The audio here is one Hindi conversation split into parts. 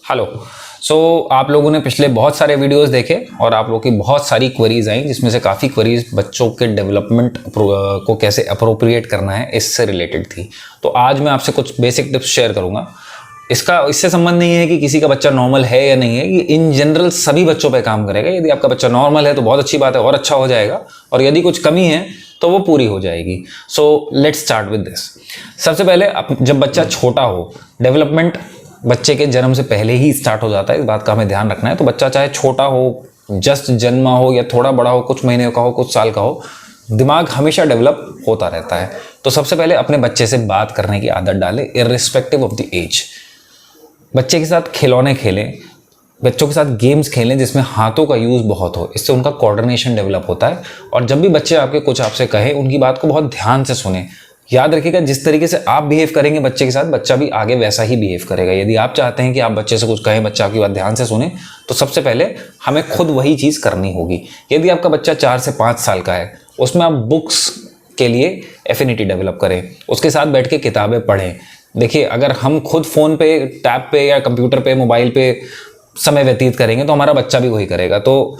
हेलो। आप लोगों ने पिछले बहुत सारे वीडियोस देखे और आप लोगों की बहुत सारी क्वेरीज आई, जिसमें से काफ़ी क्वेरीज बच्चों के डेवलपमेंट को कैसे अप्रोप्रिएट करना है इससे रिलेटेड थी। तो आज मैं आपसे कुछ बेसिक टिप्स शेयर करूंगा। इससे संबंध नहीं है कि किसी का बच्चा नॉर्मल है या नहीं है, ये इन जनरल सभी बच्चों पे काम करेगा। यदि आपका बच्चा नॉर्मल है तो बहुत अच्छी बात है और अच्छा हो जाएगा, और यदि कुछ कमी है तो वो पूरी हो जाएगी। So let's start with this. सबसे पहले जब बच्चा छोटा हो, डेवलपमेंट बच्चे के जन्म से पहले ही स्टार्ट हो जाता है, इस बात का हमें ध्यान रखना है। तो बच्चा चाहे छोटा हो, जस्ट जन्मा हो, या थोड़ा बड़ा हो, कुछ महीने का हो, कुछ साल का हो, दिमाग हमेशा डेवलप होता रहता है। तो सबसे पहले अपने बच्चे से बात करने की आदत डालें, इर्रिस्पेक्टिव ऑफ द एज। बच्चे के साथ खिलौने खेलें, बच्चों के साथ गेम्स खेलें जिसमें हाथों का यूज़ बहुत हो, इससे उनका कोऑर्डिनेशन डेवलप होता है। और जब भी बच्चे आपसे कहें, उनकी बात को बहुत ध्यान से सुनें। याद रखिएगा, जिस तरीके से आप बिहेव करेंगे बच्चे के साथ, बच्चा भी आगे वैसा ही बिहेव करेगा। यदि आप चाहते हैं कि आप बच्चे से कुछ कहें, बच्चा आपकी बात ध्यान से सुने, तो सबसे पहले हमें खुद वही चीज़ करनी होगी। यदि आपका बच्चा 4 से 5 साल का है, उसमें आप बुक्स के लिए एफिनिटी डेवलप करें, उसके साथ बैठ के किताबें पढ़ें। देखिए, अगर हम खुद फ़ोन पे, टैब पे या कंप्यूटर पे, मोबाइल पे समय व्यतीत करेंगे तो हमारा बच्चा भी वही करेगा। तो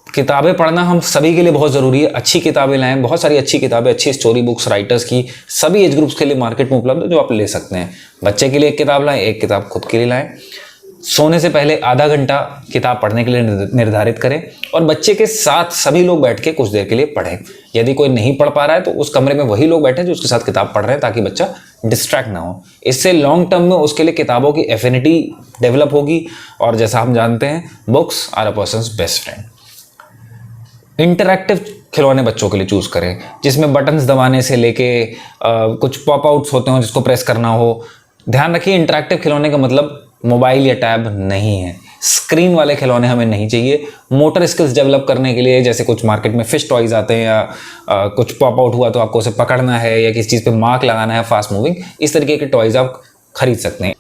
किताबें पढ़ना हम सभी के लिए बहुत ज़रूरी है। अच्छी किताबें लाएं, बहुत सारी अच्छी किताबें, अच्छी स्टोरी बुक्स राइटर्स की सभी एज ग्रुप्स के लिए मार्केट में उपलब्ध है, जो आप ले सकते हैं। बच्चे के लिए एक किताब लाएं, एक किताब खुद के लिए लाएं। सोने से पहले आधा घंटा किताब पढ़ने के लिए निर्धारित करें, और बच्चे के साथ सभी लोग बैठ के कुछ देर के लिए पढ़ें। यदि कोई नहीं पढ़ पा रहा है तो उस कमरे में वही लोग बैठे जो उसके साथ किताब पढ़ रहे हैं, ताकि बच्चा डिस्ट्रैक्ट ना हो। इससे लॉन्ग टर्म में उसके लिए किताबों की एफिनिटी डेवलप होगी, और जैसा हम जानते हैं, books are a person's best friend. Interactive खिलौने बच्चों के लिए चूज़ करें, जिसमें बटन्स दबाने से लेके कुछ पॉप आउट्स होते हो जिसको प्रेस करना हो। ध्यान रखिए, इंटरैक्टिव खिलौने का मतलब मोबाइल या टैब नहीं है। स्क्रीन वाले खिलौने हमें नहीं चाहिए। मोटर स्किल्स डेवलप करने के लिए, जैसे कुछ मार्केट में फिश टॉयज आते हैं, या कुछ पॉप आउट हुआ तो आपको उसे पकड़ना है, या किसी चीज़ पे मार्क लगाना है, फास्ट मूविंग, इस तरीके के टॉयज आप खरीद सकते हैं।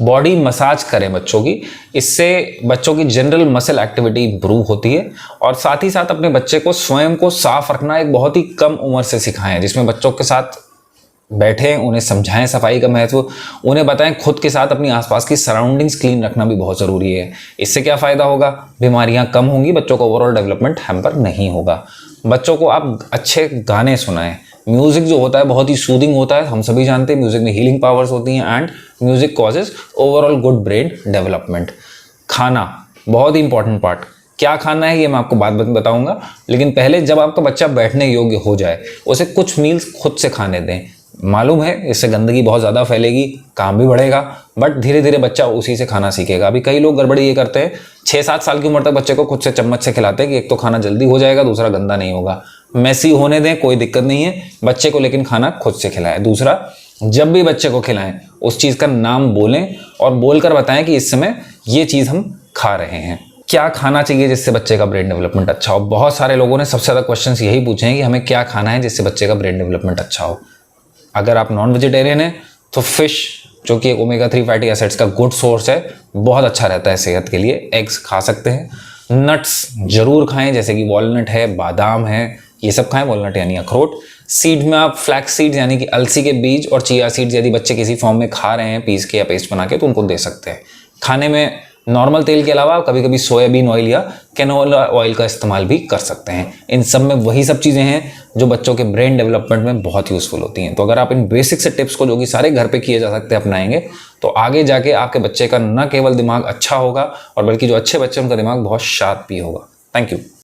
बॉडी मसाज करें बच्चों की, इससे बच्चों की जनरल मसल एक्टिविटी इंप्रूव होती है। और साथ ही साथ अपने बच्चे को स्वयं को साफ रखना एक बहुत ही कम उम्र से सिखाएं, जिसमें बच्चों के साथ बैठें, उन्हें समझाएं सफाई का महत्व, उन्हें बताएं खुद के साथ अपनी आसपास की सराउंडिंग्स क्लीन रखना भी बहुत ज़रूरी है। इससे क्या फ़ायदा होगा? बीमारियां कम होंगी, बच्चों का ओवरऑल डेवलपमेंट हैम्पर नहीं होगा। बच्चों को आप अच्छे गाने सुनाएं। म्यूज़िक जो होता है बहुत ही सूदिंग होता है, हम सभी जानते हैं म्यूज़िक में हीलिंग पावर्स होती हैं, and music causes overall good brain development. खाना बहुत ही इंपॉर्टेंट पार्ट। क्या खाना है ये मैं आपको बाद में बताऊंगा, लेकिन पहले जब आपका बच्चा बैठने योग्य हो जाए, उसे कुछ मील्स खुद से खाने दें। मालूम है इससे गंदगी बहुत ज़्यादा फैलेगी, काम भी बढ़ेगा, बट धीरे धीरे बच्चा उसी से खाना सीखेगा। अभी कई लोग गड़बड़ी ये करते हैं, 6-7 साल की उम्र तक बच्चे को खुद से चम्मच से खिलाते हैं कि एक तो खाना जल्दी हो जाएगा, दूसरा गंदा नहीं होगा। मैसी होने दें, कोई दिक्कत नहीं है बच्चे को, लेकिन खाना खुद से खिलाएं। दूसरा, जब भी बच्चे को खिलाएं, उस चीज़ का नाम बोलें और बोलकर बताएं कि इस समय ये चीज़ हम खा रहे हैं। क्या खाना चाहिए जिससे बच्चे का ब्रेन डेवलपमेंट अच्छा हो? बहुत सारे लोगों ने सबसे ज़्यादा क्वेश्चंस यही पूछे हैं कि हमें क्या खाना है जिससे बच्चे का ब्रेन डेवलपमेंट अच्छा हो। अगर आप नॉन वेजिटेरियन हैं तो फिश, जो कि एक ओमेगा 3 फैटी एसिड्स का गुड सोर्स है, बहुत अच्छा रहता है सेहत के लिए। एग्स खा सकते हैं। नट्स जरूर खाएं, जैसे कि वॉलनट है, बादाम है, ये सब खाएं। वॉलनट यानी अखरोट। सीड में आप फ्लैक्स सीड्स यानी कि अलसी के बीज और चिया सीड्स, यदि बच्चे किसी फॉर्म में खा रहे हैं पीस के या पेस्ट बना के, तो उनको दे सकते हैं। खाने में नॉर्मल तेल के अलावा कभी कभी सोयाबीन ऑयल या कैनोला ऑयल का इस्तेमाल भी कर सकते हैं। इन सब में वही सब चीज़ें हैं जो बच्चों के ब्रेन डेवलपमेंट में बहुत यूज़फुल होती हैं। तो अगर आप इन बेसिक से टिप्स को, जो कि सारे घर पे किए जा सकते हैं, अपनाएंगे, तो आगे जाके आपके बच्चे का न केवल दिमाग अच्छा होगा, और बल्कि जो अच्छे बच्चे उनका दिमाग बहुत शार्प भी होगा। Thank you.